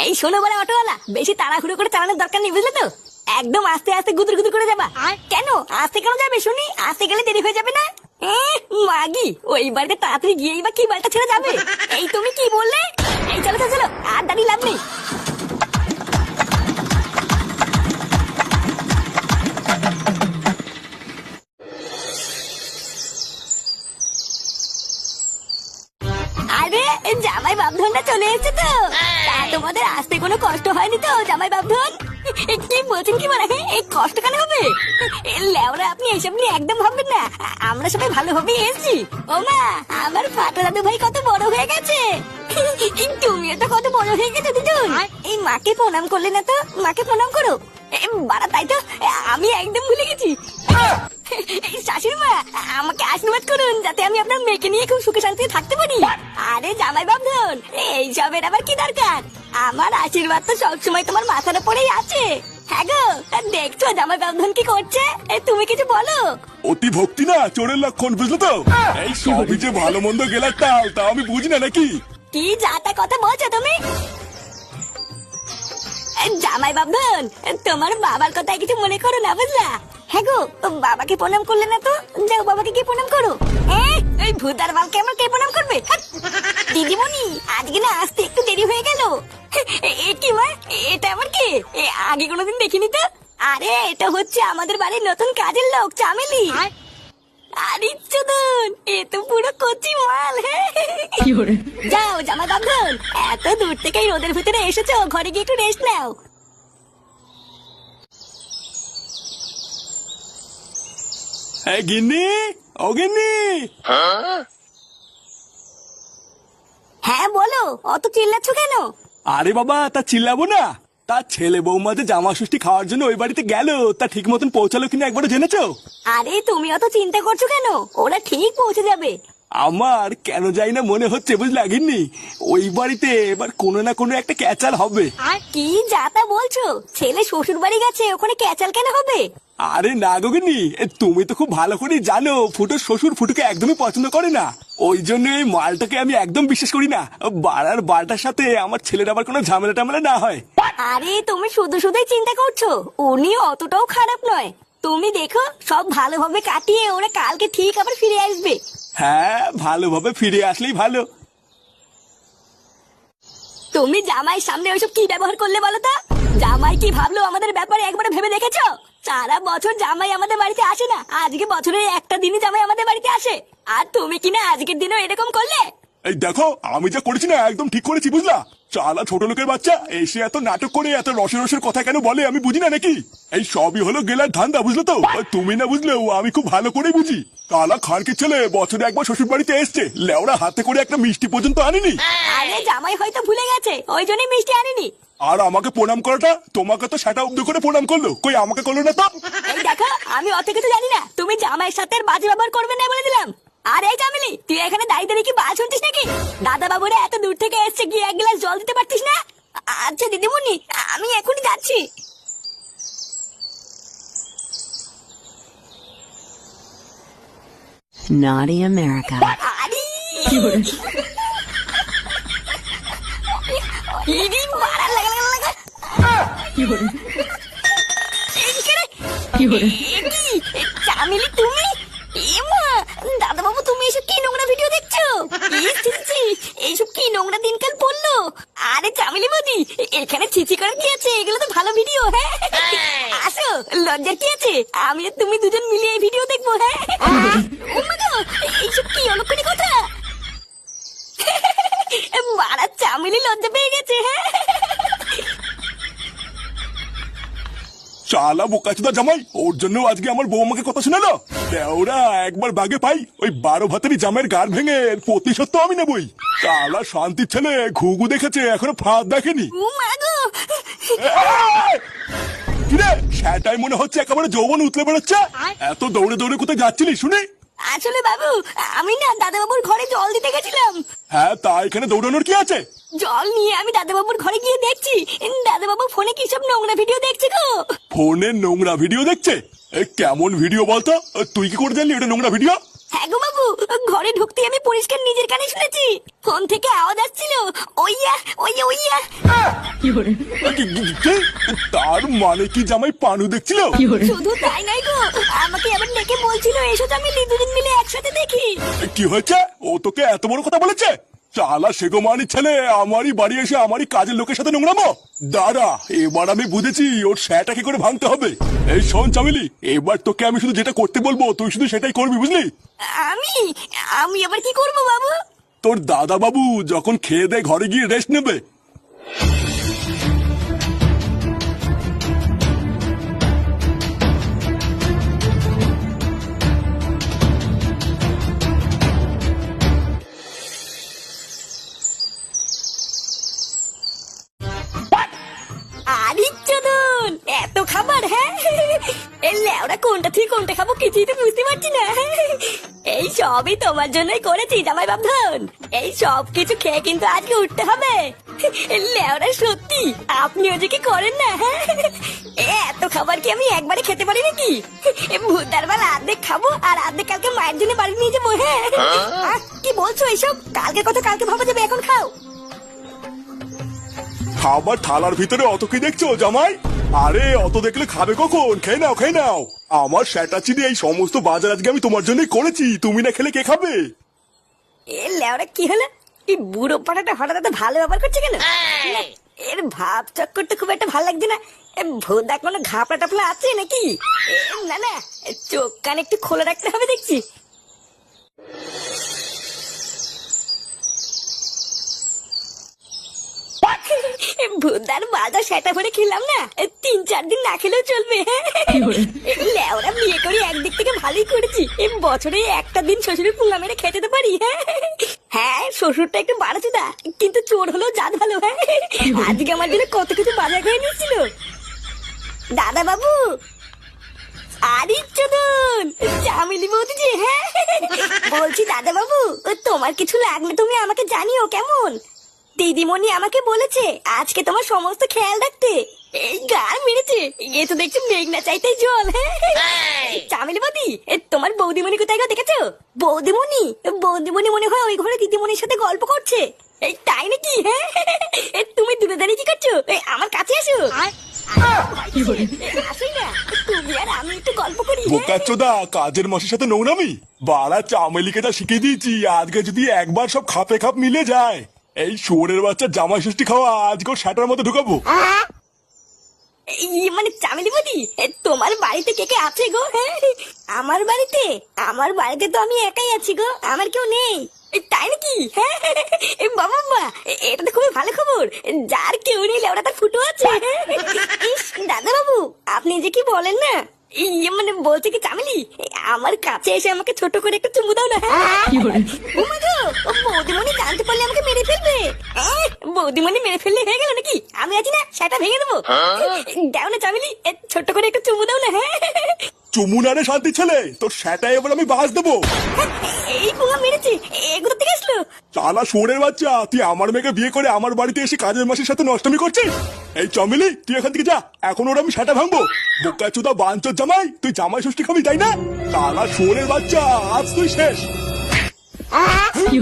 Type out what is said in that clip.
এই শোনো বলে অটোওয়ালা, বেশি তাড়াহুড়ো করে চালানোর দরকার নেই, বুঝলে তো? একদম আস্তে আস্তে গুদুর গুদুর করে যাবা। কেন আস্তে কেন যাবে শুনি? আস্তে গেলে দেরি হয়ে যাবে না? মাগি, ওই বাড়িতে তাড়াতাড়ি গিয়েই বা কি বাড়িটা ছেড়ে যাবে? এই তুমি কি বললে? এই চলো চলো চলো, আর দাঁড়িয়ে লাভ নেই। আরে জামাই বাবধনটা চলে এসেছে তো। তা তোমাদের আসতে কোনো কষ্ট হয়নি তো জামাই বাবধন? কি বলছেন কি মানে? এই কষ্ট কেন হবে? লেওরা, আপনি এইসব নিয়ে একদম ভাববেন না। আমরা সবাই ভালোভাবেই এসেছি। ও মা, আমার ফাটা দাদু ভাই কত বড় হয়ে গেছে। তুমিও তো কত বড় হয়ে গেছো দুজন। এই মাকে প্রণাম করলে না তো? মাকে প্রণাম করো। বাড়া, তাই তো আমি একদম ভুলে গেছি। শাশুড়ি মা, আমাকে আশীর্বাদ করুন যাতে আমি আপনার মেয়েকে নিয়ে খুব সুখে শান্তিতে থাকতে পারি। আরে জামাই বাবধন, এইসবের আবার কি দরকার? আমার আশীর্বাদ তো সবসময় তোমার মাথার উপরেই আছে। হ্যাঁ গো, দেখছো জামাই বাবধন কি করছে? তুমি কিছু বলো। অতি ভক্তি না চোরের লক্ষণ, বুঝলো তো? এই সবই যে ভালো মন্দ গেলার টাল, তা আমি বুঝি না নাকি? কি যাতা কথা বলছো তুমি? জামাই বাবধন, তোমার বাবার কথা কিছু মনে করো না, বুঝলা? হ্যাঁ গো, বাবাকে প্রণাম করলে না তো? যাও বাবাকে কি প্রণাম করো। এই ভূতার বালকে আমার কে প্রণাম করবে? দিদিমণি, আজকে না আসতে একটু দেরি হয়ে গেল। কি মা, এটা আবার কে? আগে কোনোদিন দেখিনি তো। আরে এটা হচ্ছে আমাদের বাড়ির নতুন কাজের লোক, চামেলি। আরে চোদন, এ তো পুরো কচি মাল। যাও জামাই বাবধন, এত দূর থেকে এই রোদের ভিতরে এসেছো, ঘরে গিয়ে একটু রেস্ট নাও। গিন্নি, ও গিন্নি। হ্যাঁ বলো, অত চিল্লাচ্ছ কেন? আরে বাবা, তা চিল্লাবো না? তার ছেলে বৌমা যে জামা ষষ্ঠী খাওয়ার জন্য ওই বাড়িতে গেল, তা ঠিক মতন পৌঁছালো কিনা একবারও জেনেছো? আরে তুমি অত চিন্তা করছো কেন? ওরা ঠিক পৌঁছে যাবে। আমার কেন যাই না মনে হচ্ছে, বুঝলে গিন্নি, ওই বাড়িতে এবার কোনো না কোনো একটা ক্যাচাল হবে। আর কি যাতা বলছো? ছেলে শ্বশুর বাড়ি গেছে, ওখানে ক্যাচাল কেন হবে? আরে না গো গিন্নি, তুমি তো খুব ভালো করে জানো ফুটোর শ্বশুর ফুটোকে একদমই পছন্দ করে না। ওই জন্য এই মালটাকে আমি একদম বিশ্বাস করি না। বাড়ার বালটার সাথে আমার ছেলের আবার কোনো ঝামেলা টামেলা না হয়। আরে তুমি শুধু শুধুই চিন্তা করছো, উনি অতটাও খারাপ নয়। তুমি দেখো, সব ভালোভাবে কাটিয়ে ওরা কালকে ঠিক আবার ফিরে আসবে। হ্যাঁ, ভালোভাবে ফিরে আসলেই ভালো। তুমি জামাইয়ের সামনে ওইসব কি ব্যবহার করলে বলো তো? জামাই কি ভাবলো আমাদের ব্যাপারে একবার ভেবে দেখেছো? সারা বছর জামাই আমাদের বাড়িতে আসে না, আজকে বছরের একটা দিনই জামাই আমাদের বাড়িতে আসে। আর তুমি কিনা আজকের দিনও এরকম করলে। এই দেখো, আমি যা করেছি না একদম ঠিক করেছি, বুঝলা? চালা ছোট লোকের বাচ্চা এসে এত নাটক করে এত রসের রসের কথা কেন বলে আমি বুঝি না নাকি? এই সবই হলো গেলার ধান্দা, বুঝলো তো? তুমি না বুঝলেও আমি খুব ভালো করেই বুঝি। কালা খানকে ছেলে বছরে একবার শ্বশুর বাড়িতে এসছে, লেওড়া হাতে করে একটা মিষ্টি পর্যন্ত আনিনি। আরে জামাই হয়তো ভুলে গেছে, ওই জন্যই মিষ্টি আনিনি। আর আমাকে প্রণাম করাটা, তোমাকে তো সেটা অব্দ করে প্রণাম করলো, কই আমাকে করলো না তো? এই দেখো, আমি অত কিছু জানি না, তুমি জামাইয়ের সাথে আর বাজে ব্যবহার করবে না বলে দিলাম। আর এই চামেলি, তুই এখানে দাঁড়িয়ে দাঁড়িয়ে কি বাল শুনছিস নাকি? দাদা বাবুরা এত দূর থেকে এসছে, গিয়ে এক গ্লাস জল দিতে পারতিস না? আচ্ছা দিদিমণি, আমি এখনই যাচ্ছি। Naughty America. আরে ইরি মারা লাগা লাগা লাগা। চামেলি তুমি? এমা, দাদা বাবু তুমি এসব কি নোংরা ভিডিও দেখছো? এইসব কি নোংরা দিনকাল পড়লো? আরে চামেলি বৌদি, এখানে ছিচি করার কি আছে? এগুলো তো ভালো ভিডিও। হ্যাঁ আসো, লজ্জার কি আছে? আমি আর তুমি দুজন মিলে এই ভিডিও দেখবো। হ্যাঁ এইসব কি অলক্ষণী কথা? মারা চামেলি লজ্জা পেয়ে গেছে। হ্যাঁ চালা বোকাচোদা জামাই, ওর জন্য আজকে আমার বৌমাকে কথা শোনালো। ওরা একবার বাগে পাই, ওই 12 ভাতেরই জামাইয়ের গার ভেঙে প্রতিশোধ তো আমি নেবই। চালা শান্তির ছেলে ঘুঘু দেখেছে, এখনো ফাঁদ দেখেনি। কিরে, সেটাই মনে হচ্ছে একেবারে যৌবন উতলে বেরোচ্ছে। এত দৌড়ে দৌড়ে কোথায় যাচ্ছিলি শুনি? আসলে বাবু, আমি না দাদা বাবুর ঘরে জল দিতে গেছিলাম। হ্যাঁ, তা এখানে দৌড়ানোর কি আছে? জল নিয়ে আমি দাদা বাবুর ঘরে গিয়ে দেখছি দাদা বাবু ফোনে কি সব নোংরা ভিডিও দেখছে গো। ফোনে নোংরা ভিডিও দেখছে? কেমন ভিডিও বলতো? তুই কি করে জানলি ওটা নোংরা ভিডিও? হ্যাঁ গো বাবু, ঘরে ঢুকতে আমি পরিষ্কার নিজের কানে শুনেছি। ফোন থেকে আওয়াজ আসছিল, ওইয়া ওইয়া ওইয়া। কে? তার মানে কি জামাই পানু দেখছিল? শুধু তাই নয় গো, আমাকে আবার ডেকে বলছিল এসো চামেলি দুদিন মিলে একসাথে দেখি। কি হয়েছে? ও তোকে এত বড় কথা বলেছে? চালা সেগো মানি ছেলে আমারই বাড়ি এসে আমারই কাজের লোকের সাথে নোংরামো। দাঁড়া, এবার আমি বুঝেছি ওর স্যাটা কি করে ভাঙতে হবে। এই শোন চামেলি, এবার তোকে আমি শুধু যেটা করতে বলবো তুই শুধু সেটাই করবি, বুঝলি? আমি আমি আবার কি করবো বাবু? তোর দাদা বাবু যখন খেয়ে দেয় ঘরে গিয়ে রেস্ট নেবে। আরে চোদন, এত খাবার! হ্যাঁ, এই লেওরা কোনটা থেকে কোনটা খাবো কিছুই তো বুঝতে পারছি না। এই সবই তোমার জন্যই করেছি জামাই বাবধন। এই সব কিছু খেয়ে কিন্তু আজকে উঠতে হবে। লেওরা সত্যি আপনিও যে কি করেন না। হ্যাঁ, এত খাবার কি আমি একবারে খেতে পারি নাকি? ভূতার বেলা অর্ধেক খাবো আর অর্ধেক কালকে মায়ের জন্য বাড়ি নিয়ে যাবো। হ্যাঁ, কি বলছো এইসব? কালকে কথা কালকে ভাবা যাবে, এখন খাও। খাবার থালার ভিতরে অত কি দেখছো জামাই? আরে অত দেখলে খাবে কখন? খেয়ে নাও খেয়ে নাও। আমার স্যাটা চিনি এই সমস্ত বাজার আজকে আমি তোমার জন্যই করেছি, তুমি না খেলে কে খাবে? এ লেওরা কি হলো? এই বুড়ো পাটাটা হঠাৎ এত ভালো ব্যবহার করছে কেন? না, এর ভাব চক্কর তো খুব একটা ভালো লাগছে না। ভোদা কোনো ঘাপলা টাপলা আছে নাকি? না না, চোখ কান একটু খোলা রাখতে হবে দেখছি। ভুদার বাজার সেটা ভরে খেলাম না, 3-4 দিন না খেলেও চলবে। লেওরা বিয়ে করে একদিক থেকে ভালোই করেছি, বছরে একটা দিন শ্বশুরের পুঙ্গা মেরে খেতে তো পারি। হ্যাঁ, শ্বশুরটা একটু বাড়াচ্ছে দা, কিন্তু চোর হলেও জাত ভালো। হ্যাঁ, আজকে আমার জন্য কত কিছু বাজার করে নিচ্ছিল দাদা বাবু। আরে চোদন, চামেলি বৌদি যে। হ্যাঁ, বলছি দাদা বাবু, তোমার কিছু লাগলে তুমি আমাকে জানিও কেমন? দিদিমণি আমাকে বলেছে আজকে তোমার সমস্ত খেয়াল রাখতে। এই গার মেরেছে, এ তো দেখছি মেঘনা চাইতেই জল। হ্যাঁ, চামেলি বৌদি, তোমার বৌদিমণি কোথায় গো দেখেছো? বৌদিমণি বৌদিমণি মনে হয় ওই ঘরে দিদিমণির সাথে গল্প করছে। এই তাই নাকি? হ্যাঁ, তুমি দূরে দাঁড়িয়ে কি করছো? আমার কাছে আসো। আসোই না, তুমি আর আমি একটু গল্প করি। বোকাচ্চোদা, কাজের মাসের সাথে নোংরামি? বাড়া চামেলিকে যা শিখিয়ে দিয়েছি, আজকে যদি একবার সব খাপে খাপ মিলে যায়, এই শুয়োরের বাচ্চা জামাই ষষ্ঠী খাওয়া আজকে ওর শাটার মধ্যে ঢুকাবো। মানে চামেলি বৌদি, তোমার বাড়িতে কে কে আছে গো? হ্যাঁ, আমার বাড়িতে তো আমি একাই আছি গো, আমার কেউ নেই। তাই নাকি? হ্যাঁ, বাবা বাবা, এটা তো খুবই ভালো খবর। যার কেউ নেই ওরা তার ফুটো আছে। দাদা বাবু, আপনি যে কি বলেন না, মানে বলছে কি চামেলি, আমার কাছে এসে আমাকে ছোট করে একটু চুমু দাও না। বৌদিমণি জানতে পারলে আমাকে মেরে ফেলবে। বৌদিমণি মেরে ফেললে হয়ে গেল নাকি? আমি আছি না, সেটা ভেঙে দেবো। দাও না চামেলি, ছোট্ট করে একটু চুমু দাও না। হ্যাঁ, চুমু না রে শান্তি ছেলে, তোর স্যাটা এবার আমি বাস দেবো। এই পুঙ্গা মেরেছে, এগুলো থেকে আসলো। চালা শুয়োরের বাচ্চা, তুই আমার মেয়েকে বিয়ে করে আমার বাড়িতে এসে কাজের মাসের সাথে নষ্টমী করছিস। এই চমেলি, তুই এখান থেকে যা, এখন ওরা আমি স্যাটা ভাঙবো। বোকাচোদা বাঞ্চোর জামাই, তুই জামাই ষষ্ঠী খাবি তাই না? চালা শুয়োরের বাচ্চা, আজ তুই শেষ। কি